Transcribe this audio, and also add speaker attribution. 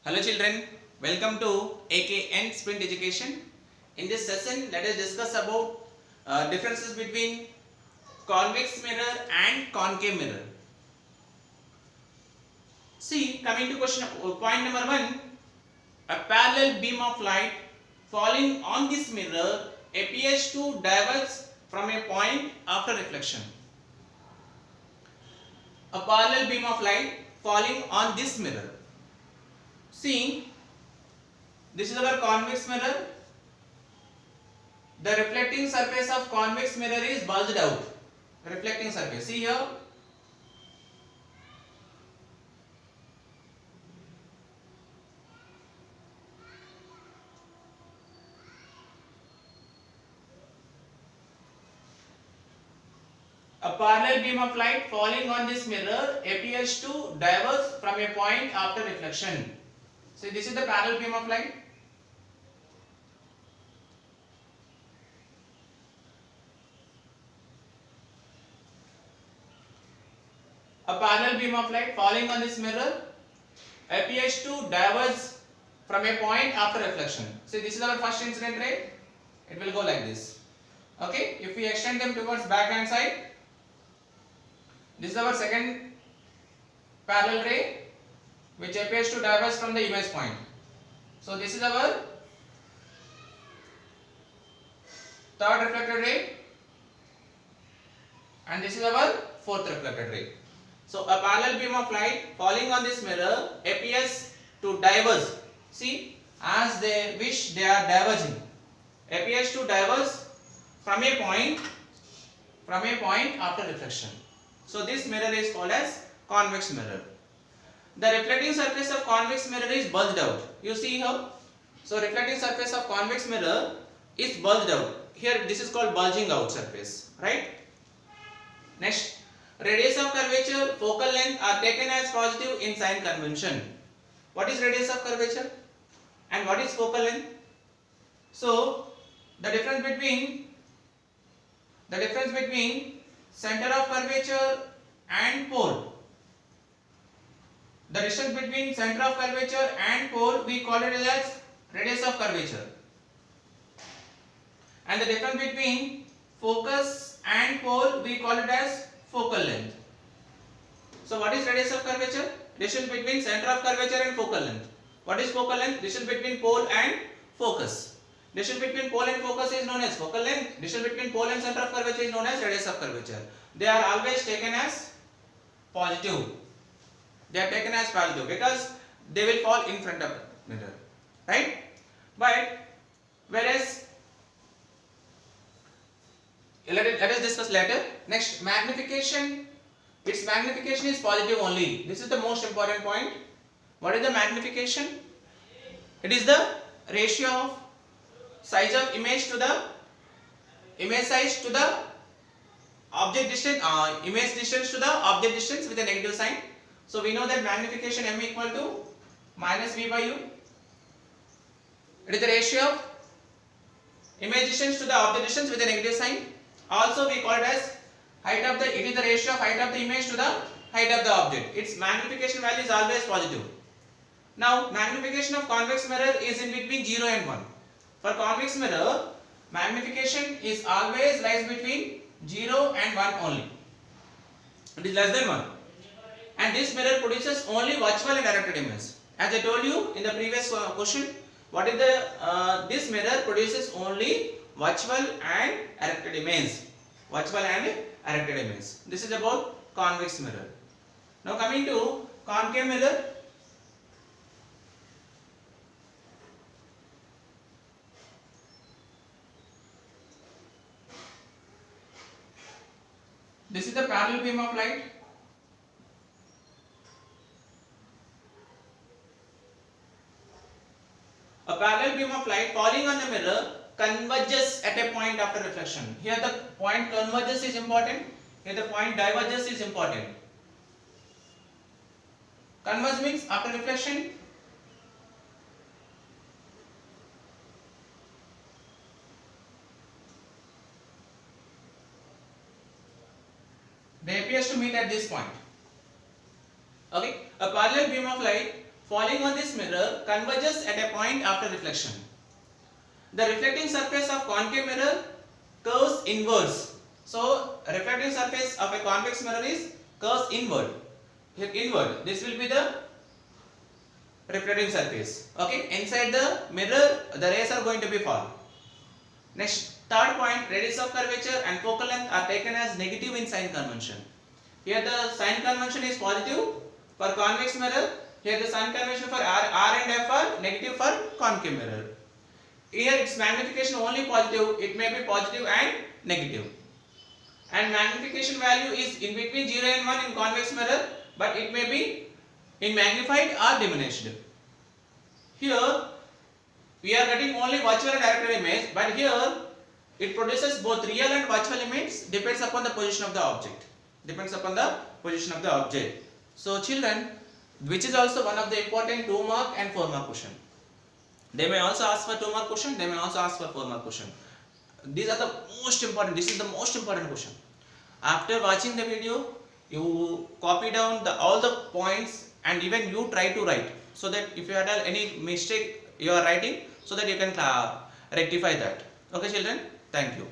Speaker 1: Hello children, welcome to AKN Sprint Education. In this session, let us discuss about differences between convex mirror and concave mirror. See, coming to point number 1, a parallel beam of light falling on this mirror appears to diverge from a point after reflection. A parallel beam of light falling on this mirror. See, this is our convex mirror. The reflecting surface of convex mirror is bulged out. Reflecting surface. See here. A parallel beam of light falling on this mirror appears to diverge from a point after reflection. See, this is the parallel beam of light. A parallel beam of light falling on this mirror appears to diverge from a point after reflection. See, this is our first incident ray. It will go like this. Okay, if we extend them towards back hand side, this is our second parallel ray which appears to diverge from the image point. So this is our third reflected ray and this is our fourth reflected ray. So a parallel beam of light falling on this mirror appears to diverge. See, as they wish they are diverging. Appears to diverge from a point after reflection. So this mirror is called as convex mirror. The reflecting surface of convex mirror is bulged out. You see here. So reflecting surface of convex mirror is bulged out. Here this is called bulging out surface, right? Next, radius of curvature, focal length are taken as positive in sign convention. What is radius of curvature and what is focal length? So the difference between center of curvature and pole. The distance between center of curvature and pole we call it as radius of curvature. And the difference between focus and pole we call it as focal length. So what is radius of curvature? Distance between center of curvature and focal length. What is focal length? Distance between pole and focus. Distance between pole and focus is known as focal length. Distance between pole and center of curvature is known as radius of curvature. They are always taken as positive. They are taken as positive because they will fall in front of the mirror, right? But whereas let us discuss later. Next, magnification. Its magnification is positive only. This is the most important point. What is the magnification? It is the ratio of size of image to the image size to the object distance, image distance to the object distance with a negative sign. So we know that magnification m equal to minus v by u. It is the ratio of image distance to the object distance with a negative sign. Also we call it as height of the, it is the ratio of height of the image to the height of the object. Its magnification value is always positive. Now magnification of convex mirror is in between 0 and 1. For convex mirror, magnification is always lies between 0 and 1 only. It is less than 1. And this mirror produces only virtual and directed image. As I told you in the previous question, what is the this mirror produces only virtual and directed image. Virtual and directed image. This is about convex mirror. Now coming to concave mirror. This is the parallel beam of light. A parallel beam of light falling on the mirror converges at a point after reflection. Here the point converges is important. Here the point diverges is important. Converge means after reflection. They appears to meet at this point. Okay, a parallel beam of light falling on this mirror converges at a point after reflection. The reflecting surface of concave mirror curves inwards. So reflecting surface of a convex mirror is curves inward. Here inward, this will be the reflecting surface. Okay, inside the mirror the rays are going to be fall. Next, third point, radius of curvature and focal length are taken as negative in sign convention. Here the sign convention is positive for convex mirror. Here the sign convention for R and F are negative for concave mirror. Here its magnification only positive, it may be positive and negative. And magnification value is in between 0 and 1 in convex mirror, but it may be in magnified or diminished. Here we are getting only virtual and directed image, but here it produces both real and virtual image, depends upon the position of the object. Depends upon the position of the object. So children, which is also one of the important 2 mark and 4 mark question. They may also ask for 2 mark question, they may also ask for 4 mark question. These are the most important, this is the most important question. After watching the video, you copy down all the points and even you try to write, so that if you had any mistake you are writing, so that you can rectify that. Okay children, thank you.